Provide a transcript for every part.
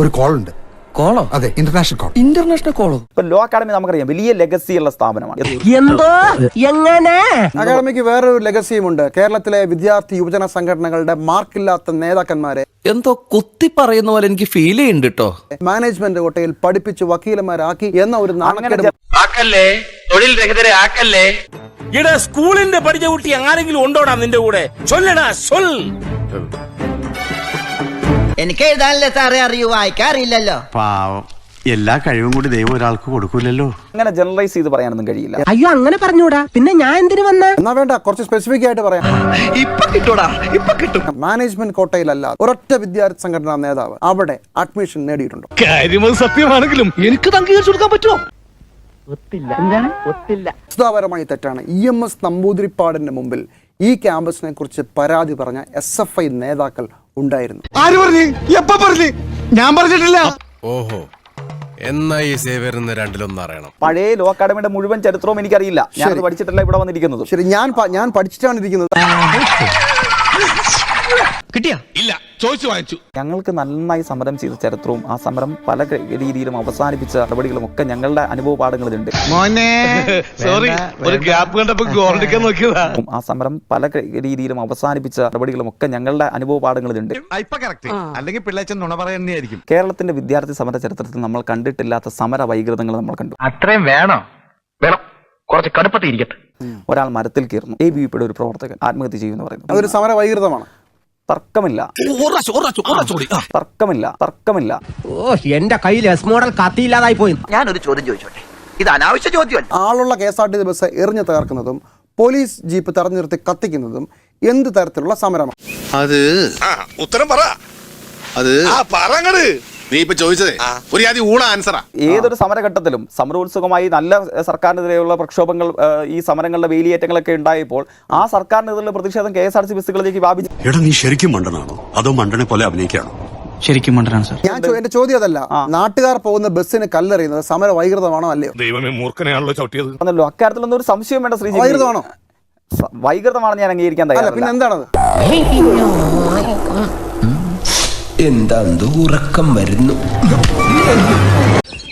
ഒരു കോൾ ഉണ്ട്. കോളോ? അതെ, ഇന്റർനാഷണൽ കോൾ. ഇന്റർനാഷണൽ കോളോ? ഇപ്പൊ ലോ അക്കാഡമി നമുക്കറിയാം വലിയ ലെഗസി ഉള്ള സ്ഥാപനമാണ്. എന്തോ എങ്ങനെ അക്കാഡമിക്ക് വേറൊരു ലെഗസിയും ഉണ്ട്. കേരളത്തിലെ വിദ്യാർത്ഥി യുവജന സംഘടനകളുടെ മാർക്കില്ലാത്ത നേതാക്കന്മാരെ എന്തോ കുത്തി പറയുന്ന പോലെ എനിക്ക് ഫീൽ ചെയ്യുന്നുണ്ട് കേട്ടോ. മാനേജ്മെന്റ് കോട്ടയിൽ പഠിപ്പിച്ച് വക്കീലന്മാരാക്കി എന്ന ഒരു നാണക്കേട്. ആക്കല്ലേ, തൊഴിൽ രഹിതരെ ആക്കല്ലേ. ഇവിടെ സ്കൂളിന്റെ പഠിച്ച കുട്ടി ആരെങ്കിലും ഉണ്ടോടാ നിന്റെ കൂടെ? ചൊല്ലടാ, ചൊൽ. എനിക്ക് എഴുതാനല്ലേ സാറേ അറിയൂ, വായിക്കാറില്ലല്ലോ. പാവം, എല്ലാ കഴിവും കൂടി ദൈവം ഒരാൾക്ക് കൊടുക്കൂലല്ലോ. അങ്ങനെ ജനറലൈസ് ചെയ്ത് പറയാനൊന്നും കഴിയില്ല. അയ്യോ അങ്ങനെ പറഞ്ഞൂടാ, പിന്നെ ഞാൻ എന്തിനു വന്ന? എന്നാ വേണ്ട, കുറച്ച് സ്പെസിഫിക് ആയിട്ട് പറയാം. മാനേജ്മെന്റ് കോട്ടയിലല്ല ഒരൊറ്റ വിദ്യാർത്ഥി സംഘടനാ നേതാവ് അവിടെ അഡ്മിഷൻ നേടിയിട്ടുണ്ടോ? കാര്യം സത്യമാണെങ്കിലും എനിക്ക് അംഗീകരിച്ചു കൊടുക്കാൻ പറ്റുമോ? വസ്തുതാപരമായി തെറ്റാണ്. EMS നമ്പൂതിരിപ്പാടിന്റെ മുമ്പിൽ ഈ ക്യാമ്പസിനെ കുറിച്ച് പരാതി പറഞ്ഞ SFI നേതാക്കൾ ഉണ്ടായിരുന്നു. ആര് പറഞ്ഞു? എപ്പ പറഞ്ഞു? ഞാൻ പറഞ്ഞിട്ടില്ല. ഓഹോ, എന്നാ ഈ സേവരുന്ന രണ്ടിലൊന്നും അറിയണം. പഴയ ലോ അക്കാഡമിയുടെ മുഴുവൻ ചരിത്രവും എനിക്കറിയില്ല. ഞാൻ പഠിച്ചിട്ടല്ല ഇവിടെ വന്നിരിക്കുന്നത്. ശരി, ഞാൻ പഠിച്ചിട്ടാണ് ഇരിക്കുന്നത്. കിട്ടിയാ? ഇല്ല, ചോദിച്ചു വാങ്ങിച്ചു. ഞങ്ങൾക്ക് നന്നായി സമരം ചെയ്ത ചരിത്രവും ആ സമരം പല രീതിയിലും അവസാനിപ്പിച്ച നടപടികളും ഒക്കെ ഞങ്ങളുടെ അനുഭവ പാഠങ്ങളിലുണ്ട്. സോറി, ഒരു ഗ്യാപ്പ് കണ്ടപ്പോ ഗോൾഡിക്കാൻ നോക്കിയതാ. ആ സമരം പല രീതിയിലും അവസാനിപ്പിച്ച നടപടികളും ഒക്കെ ഞങ്ങളുടെ അനുഭവ പാഠങ്ങളിലുണ്ട്. അല്ലെങ്കിൽ പിള്ളേച്ചൻ നുണ പറയുന്നതായിരിക്കും. കേരളത്തിന്റെ വിദ്യാർത്ഥി സമര ചരിത്രത്തിൽ നമ്മൾ കണ്ടിട്ടില്ലാത്ത സമര വൈകൃതങ്ങൾ നമ്മൾ കണ്ടു. അത്രയും വേണം, കുറച്ച് കടുപ്പത്തിരിക്കട്ടെ. ഒരാൾ മരത്തിൽ കയറുന്നു, ABVP ഒരു പ്രവർത്തകൻ ആത്മഹത്യ ചെയ്യുമെന്ന് പറയുന്നു. അതൊരു സമര വൈകൃതമാണ്. തർക്കമില്ല. ഓ, എന്റെ കയ്യിൽ S മോഡൽ കത്തിയില്ലാതായി പോയി. ഞാനൊരു ചോദ്യം ചോദിച്ചോട്ടെ, ഇത് അനാവശ്യ ചോദ്യമല്ല. ആളുള്ള KSRTC ബസ് എറിഞ്ഞു തകർക്കുന്നതും പോലീസ് ജീപ്പ് തടഞ്ഞു നിർത്തി കത്തിക്കുന്നതും എന്ത് തരത്തിലുള്ള സമരമാണ്? അത് ഉത്തരം പറ. അത് നീ ഇപ്പൊ ചോദിച്ചതേ ഒരു ആദ്യം ഊണ ആൻസറാ. ഏതൊരു സമരഘട്ടത്തിലും സമരോത്സുകമായി നല്ല സർക്കാരിനെതിരെയുള്ള പ്രക്ഷോഭങ്ങൾ, ഈ സമരങ്ങളുടെ വേലിയേറ്റങ്ങളൊക്കെ ഉണ്ടായപ്പോൾ ആ സർക്കാരിനെതിരെയുള്ള പ്രതിഷേധം KSRTC ബസ്സുകളിലേക്ക് വ്യാപിച്ചു. എടാ, നീ ശരിക്കും മണ്ടനാണോ അതോ മണ്ടനെ പോലെ അഭിനയിക്കാണോ? ശരിക്കും മണ്ടനാണ് സാർ. എന്റെ ചോദ്യം അതല്ല. നാട്ടുകാർ പോകുന്ന ബസ്സിന് കല്ലെറിയുന്നത് സമര വൈകൃതമാണോ അല്ലയോ? ദൈവമേ, മൂർഖനെയാണല്ലോ ചവിട്ടിയത്. ആണല്ലോ, അക്കാര്യത്തിലൊന്നും ഒരു സംശയം വേണ്ട. ശ്രീ വൈകൃതമാണോ? വൈകൃതമാണെന്ന് ഞാൻ അംഗീകരിക്കാൻ പിന്നെ തയ്യാറല്ല. എന്താണത്? എന്താ ഉറക്കം വരുന്നു.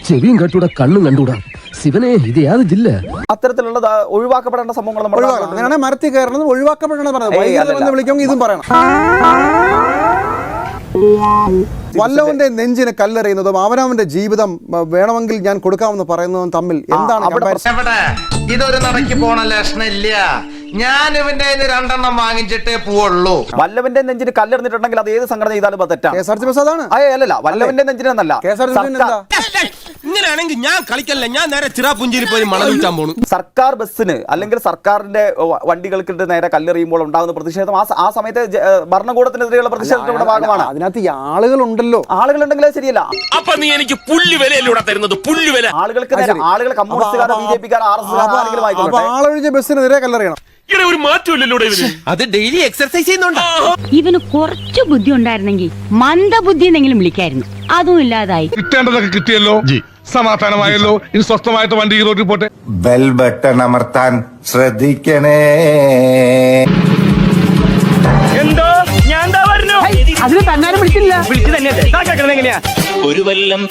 ചെവിയും കണ്ടൂടാ, കണ്ണും കണ്ടൂടാ. ശിവനെ, ഇത് യാതൊരു ജില്ല. അത്തരത്തിലുള്ള ഒഴിവാക്കപ്പെടേണ്ട സംഭവങ്ങൾ നമ്മൾ അങ്ങനെയാണ് മരത്തിൽ കയറുന്നത് ഒഴിവാക്കപ്പെടേണ്ടത് പറഞ്ഞത്. വൈകൃതം എന്ന് വിളിക്കുമെങ്കിൽ ഇതും പറയണം. വല്ലവന്റെ നെഞ്ചിന് കല്ലെറിയുന്നതും അവനവന്റെ ജീവിതം വേണമെങ്കിൽ ഞാൻ കൊടുക്കാമെന്ന് പറയുന്നതും തമ്മിൽ എന്താണ്? ഇതൊരു നടക്കി പോണ ലക്ഷണില്ല. ഞാൻ ഇവന്റെ രണ്ടെണ്ണം വാങ്ങിച്ചിട്ടേ പോവുള്ളൂ. വല്ലവന്റെ നെഞ്ചിന് കല്ലെറിഞ്ഞിട്ടുണ്ടെങ്കിൽ അത് ഏത് സംഘടന ചെയ്താലും തെറ്റാണ്. KSRTC ബസ് അതാണ്. അല്ലല്ല, വല്ലവന്റെ നെഞ്ചിനല്ല. ഇങ്ങനെയാണെങ്കിൽ ഞാൻ കളിക്കല്ല, ഞാൻ നേരെ ചിറാപുഞ്ചിയിൽ പോയി മണൽ വിൽക്കാൻ പോണു. സർക്കാർ ബസ്സിന് അല്ലെങ്കിൽ സർക്കാരിന്റെ വണ്ടികൾക്ക് നേരെ കല്ലെറിയുമ്പോൾ ഉണ്ടാകുന്ന പ്രതിഷേധം ആ സമയത്ത് ഭരണകൂടത്തിനെതിരെയുള്ള പ്രതിഷേധത്തിന്റെ ഭാഗമാണ്. അതിനകത്ത് ആളുകളുണ്ടല്ലോ. ആളുകളുണ്ടെങ്കിൽ ശരിയല്ല. അപ്പൊ നീ എനിക്ക് പുല്ലുവിലൂടെ തരുന്നത്? പുല്ലുവില ആളുകൾക്ക് ആളുകൾ കമ്മ്യൂണിസ്റ്റുകാരോ BJP-ക്കാരോ RSS-കാരോ ആരെങ്കിലും ആയിക്കോട്ടെ, ആളൊഴിഞ്ഞ ബസ്സിനെതിരെ കല്ലെറിയണം. ഇവിടെ ഒരു മാറ്റമില്ലല്ലോ ഇവന്. അത് ഡെയിലി എക്സർസൈസ് ചെയ്യുന്നുണ്ടോ? ഇവന് കുറച്ച് ബുദ്ധി ഉണ്ടായിരുന്നെങ്കിൽ മന്ദബുദ്ധി എന്നെങ്കിലും വിളിക്കായിരുന്നു. അതും ഇല്ലാതായി. കിട്ടേണ്ടതൊക്കെ കിട്ടിയല്ലോ, സമാധാനമായല്ലോ. ഇനി സ്വസ്ഥമായിട്ട് വണ്ടി റോഡിൽ പോട്ടെ. ബെൽ ബട്ടൺ അമർത്താൻ ശ്രദ്ധിക്കണേ. എന്തോ ഞാൻ പറഞ്ഞു, അതിന് തന്നാലും വിളിച്ചില്ല. വിളിച്ചു തന്നെ എങ്ങനെയാ ഒരു വല്ലം